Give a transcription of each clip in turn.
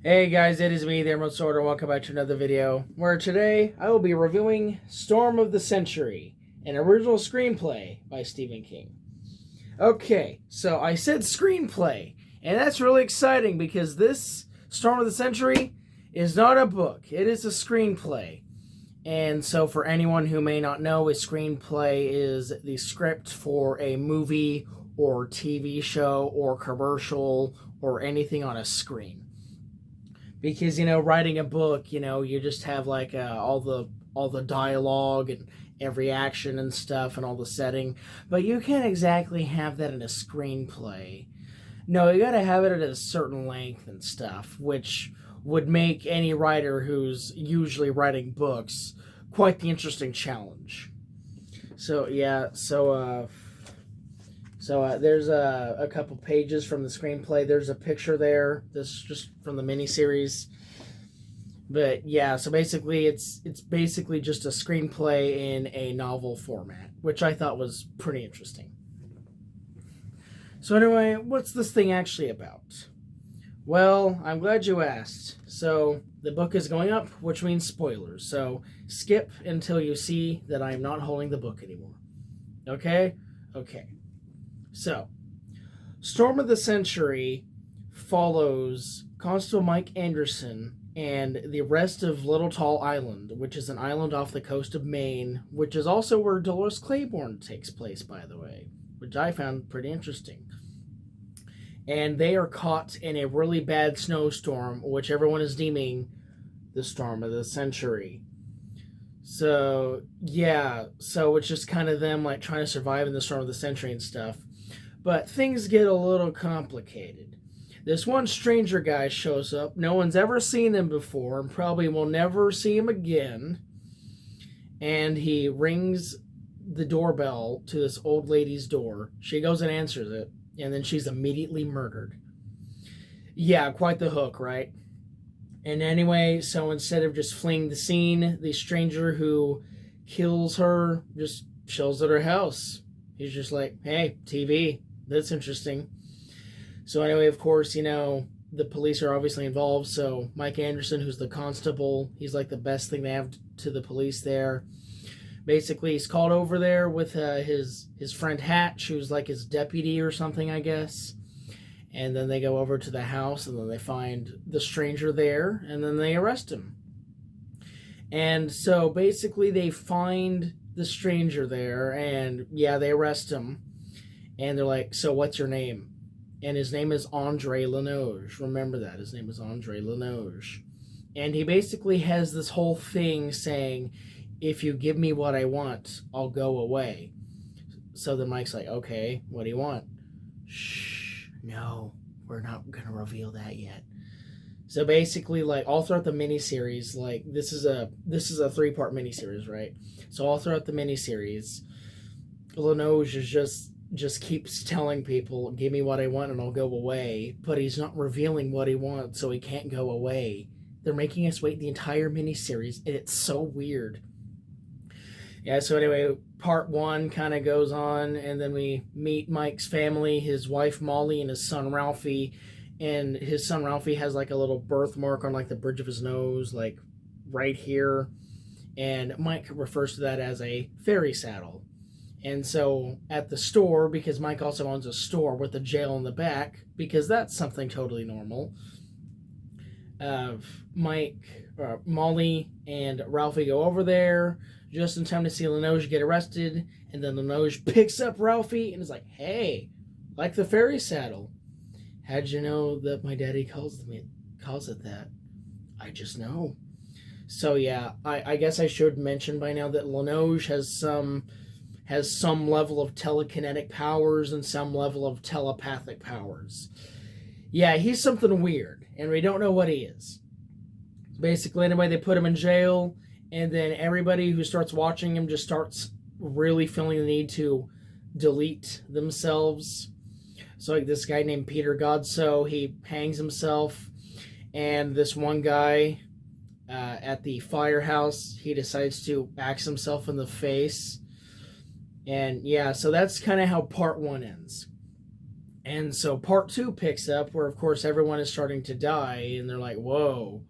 Hey guys, it is me, the Emerald Sword, and welcome back to another video, where today I will be reviewing Storm of the Century, an original screenplay by Stephen King. Okay, so I said screenplay, and that's really exciting because this Storm of the Century is not a book, it is a screenplay. And so for anyone who may not know, a screenplay is the script for a movie or TV show or commercial or anything on a screen. Because writing a book, you just have like all the dialogue and every action and stuff and all the setting, but you can't exactly have that in a screenplay. No, you got to have it at a certain length and stuff, which would make any writer who's usually writing books quite the interesting challenge. So yeah, there's a couple pages from the screenplay. There's a picture there. This is just from the miniseries. But yeah, so basically it's basically just a screenplay in a novel format, which I thought was pretty interesting. So anyway, what's this thing actually about? Well, I'm glad you asked. So the book is going up, which means spoilers. So skip until you see that I'm not holding the book anymore. Okay? Okay. So, Storm of the Century follows Constable Mike Anderson and the rest of Little Tall Island, which is an island off the coast of Maine, which is also where Dolores Claiborne takes place, by the way, which I found pretty interesting. And they are caught in a really bad snowstorm, which everyone is deeming the Storm of the Century. So, yeah, so it's just kind of them like trying to survive in the Storm of the Century and stuff. But things get a little complicated. This one stranger guy shows up. No one's ever seen him before and probably will never see him again. And he rings the doorbell to this old lady's door. She goes and answers it, and then she's immediately murdered. Yeah, quite the hook, right? And anyway, so instead of just fleeing the scene, the stranger who kills her just chills at her house. He's just like, hey, TV. That's interesting. So anyway, of course, the police are obviously involved. So Mike Anderson, who's the constable, he's like the best thing they have to the police there. Basically, he's called over there with his friend Hatch, who's like his deputy or something, I guess. And then they go over to the house, and then they find the stranger there, and then they arrest him. And so basically, they find the stranger there, and yeah, they arrest him. And they're like, so what's your name? And his name is Andre Lenoge. Remember that. His name is Andre Lenoge. And he basically has this whole thing saying, if you give me what I want, I'll go away. So then Mike's like, okay, what do you want? Shh, no, we're not going to reveal that yet. So basically, like, all throughout the miniseries, like, this is a 3-part miniseries, right? So all throughout the miniseries, Lenoge is just keeps telling people, give me what I want and I'll go away, but he's not revealing what he wants, so he can't go away. They're making us wait the entire miniseries, and it's so weird. Yeah, so anyway, part 1 kind of goes on, and then we meet Mike's family, his wife Molly and his son Ralphie, and his son Ralphie has like a little birthmark on like the bridge of his nose, like right here, and Mike refers to that as a fairy saddle. And so at the store, because Mike also owns a store with a jail in the back, because that's something totally normal, Molly and Ralphie go over there just in time to see Lenoge get arrested, and then Lenoge picks up Ralphie and is like, hey, like the fairy saddle. How'd you know that my daddy calls it that? I just know. So yeah, I guess I should mention by now that Lenoge has some level of telekinetic powers and some level of telepathic powers. Yeah, he's something weird, and we don't know what he is. Basically, anyway, they put him in jail, and then everybody who starts watching him just starts really feeling the need to delete themselves. So like this guy named Peter Godso, he hangs himself, and this one guy at the firehouse, he decides to axe himself in the face. And yeah, so that's kind of how part 1 ends. And so part 2 picks up where, of course, everyone is starting to die, and they're like, whoa,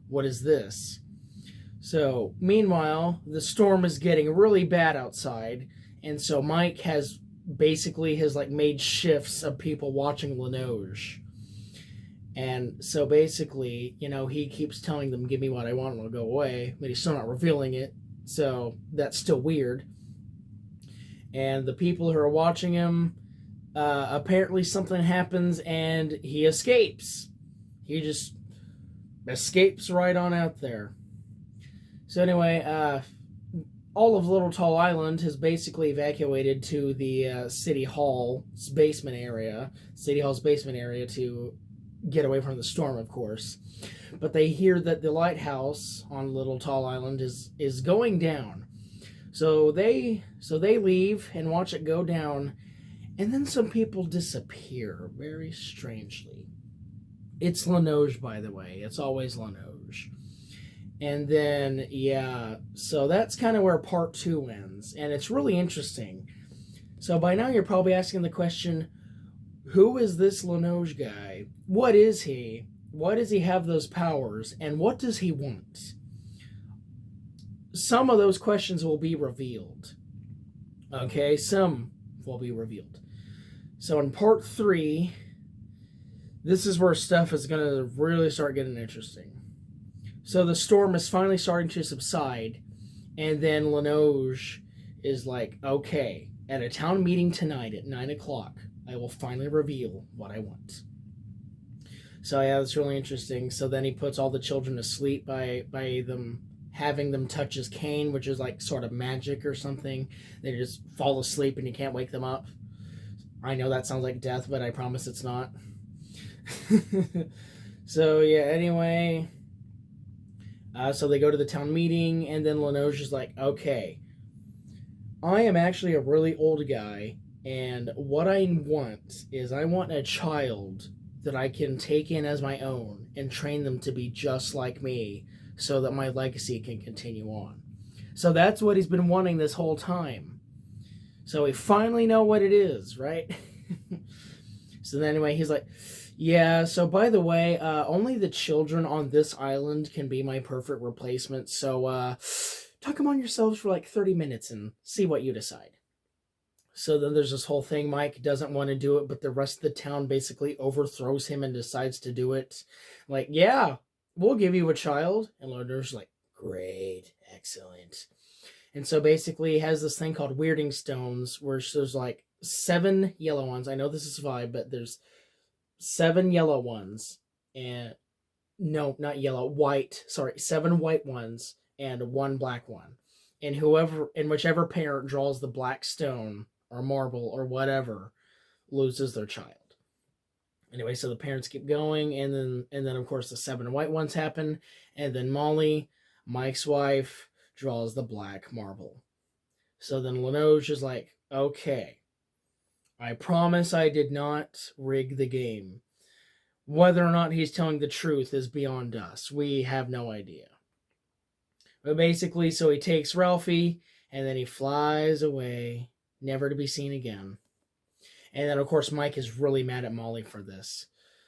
what is this? So, meanwhile, the storm is getting really bad outside, and so Mike has like made shifts of people watching Linoge. And so basically, he keeps telling them, give me what I want and I'll go away, but he's still not revealing it. So that's still weird. And the people who are watching him, apparently something happens and he escapes. He just escapes right on out there. So anyway, all of Little Tall Island has basically evacuated to the City Hall's basement area to get away from the storm, of course. But they hear that the lighthouse on Little Tall Island is going down. So they leave and watch it go down, and then some people disappear very strangely. It's Linoge, by the way. It's always Linoge. And then, yeah, so that's kind of where part 2 ends, and it's really interesting. So by now you're probably asking the question, who is this Linoge guy? What is he? Why does he have those powers? And what does he want? Some of those questions will be revealed. Okay, some will be revealed. So in part 3, this is where stuff is going to really start getting interesting. So the storm is finally starting to subside, and then Linoge is like, okay, at a town meeting tonight at 9 o'clock, I will finally reveal what I want. So yeah, that's really interesting. So then he puts all the children to sleep by them having them touch his cane, which is like sort of magic or something. They just fall asleep and you can't wake them up. I know that sounds like death, but I promise it's not. So yeah, anyway, so they go to the town meeting, and then Linoge is like, okay, I am actually a really old guy, and what I want is I want a child that I can take in as my own and train them to be just like me so that my legacy can continue on. So that's what he's been wanting this whole time. So we finally know what it is, right? So then anyway, he's like, yeah, so by the way, only the children on this island can be my perfect replacement, so talk among yourselves for like 30 minutes and see what you decide. So then there's this whole thing. Mike doesn't want to do it, but the rest of the town basically overthrows him and decides to do it. Like, yeah, we'll give you a child. And Linoge's like, great, excellent. And so basically he has this thing called weirding stones, where there's like 7 yellow ones. I know this is 5, but there's 7 yellow ones, and no, not yellow, white. Sorry, 7 white ones and 1 black one. And whichever parent draws the black stone or marble or whatever loses their child. Anyway, so the parents keep going, and then of course the 7 white ones happen, and then Molly, Mike's wife, draws the black marble. So then Linoge is like, okay, I promise I did not rig the game. Whether or not he's telling the truth is beyond us. We have no idea. But basically, so he takes Ralphie, and then he flies away, never to be seen again. And then, of course, Mike is really mad at Molly for this.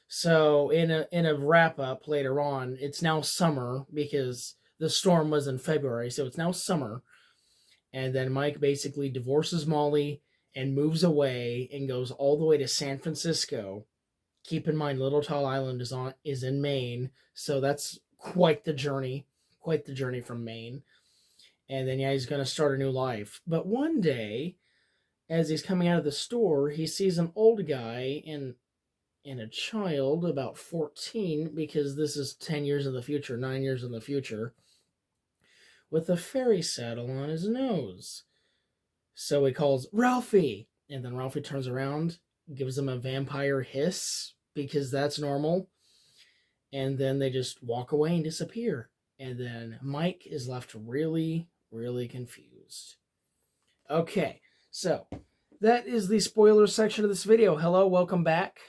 So in a wrap-up later on, it's now summer, because the storm was in February, so it's now summer. And then Mike basically divorces Molly and moves away and goes all the way to San Francisco. Keep in mind, Little Tall Island is in Maine, so that's quite the journey from Maine. And then, yeah, he's going to start a new life. But one day, as he's coming out of the store, he sees an old guy and a child about 14, because this is 10 years in the future, 9 years in the future, with a fairy saddle on his nose. So he calls, Ralphie! And then Ralphie turns around, gives him a vampire hiss, because that's normal. And then they just walk away and disappear. And then Mike is left really, really confused. Okay, so that is the spoiler section of this video. Hello, welcome back.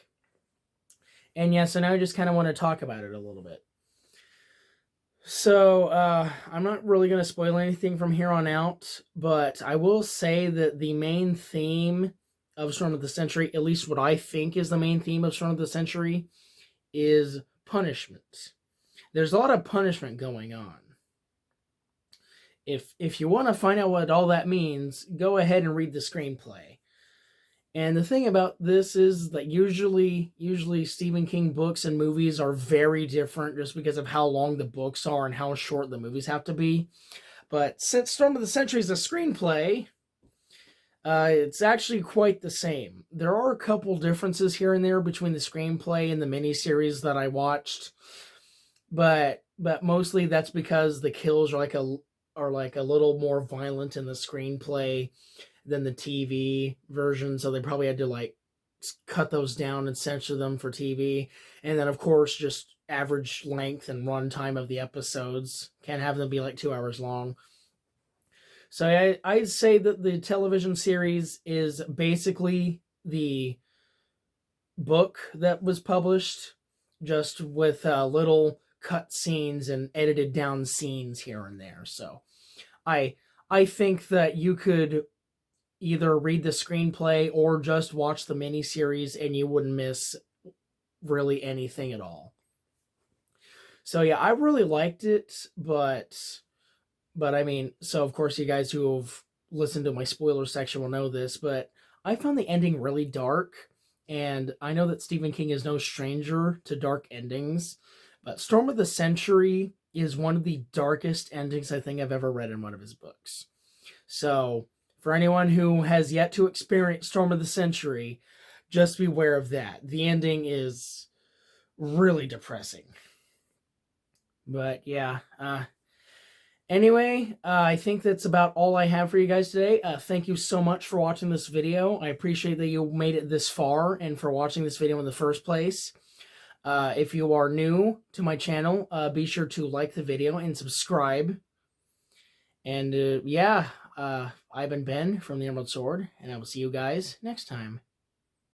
And yeah, so now I just kind of want to talk about it a little bit. So, I'm not really going to spoil anything from here on out, but I will say that the main theme of Storm of the Century, at least what I think is the main theme of Storm of the Century, is punishment. There's a lot of punishment going on. If you want to find out what all that means, go ahead and read the screenplay. And the thing about this is that usually Stephen King books and movies are very different just because of how long the books are and how short the movies have to be. But since Storm of the Century is a screenplay, it's actually quite the same. There are a couple differences here and there between the screenplay and the miniseries that I watched, but mostly that's because the kills are like a little more violent in the screenplay than the TV version, so they probably had to like cut those down and censor them for TV. And then of course just average length and runtime of the episodes, can't have them be like 2 hours long. So I'd say that the television series is basically the book that was published, just with little cut scenes and edited down scenes here and there. So I think that you could either read the screenplay or just watch the miniseries and you wouldn't miss really anything at all. So yeah, I really liked it, but I mean, so of course you guys who have listened to my spoiler section will know this, but I found the ending really dark, and I know that Stephen King is no stranger to dark endings, but Storm of the Century is one of the darkest endings I think I've ever read in one of his books. So for anyone who has yet to experience Storm of the Century, just beware of that. The ending is really depressing. But yeah, anyway, I think that's about all I have for you guys today. Thank you so much for watching this video. I appreciate that you made it this far and for watching this video in the first place. If you are new to my channel, be sure to like the video and subscribe. And yeah, I've been Ben from the Emerald Sword, and I will see you guys next time.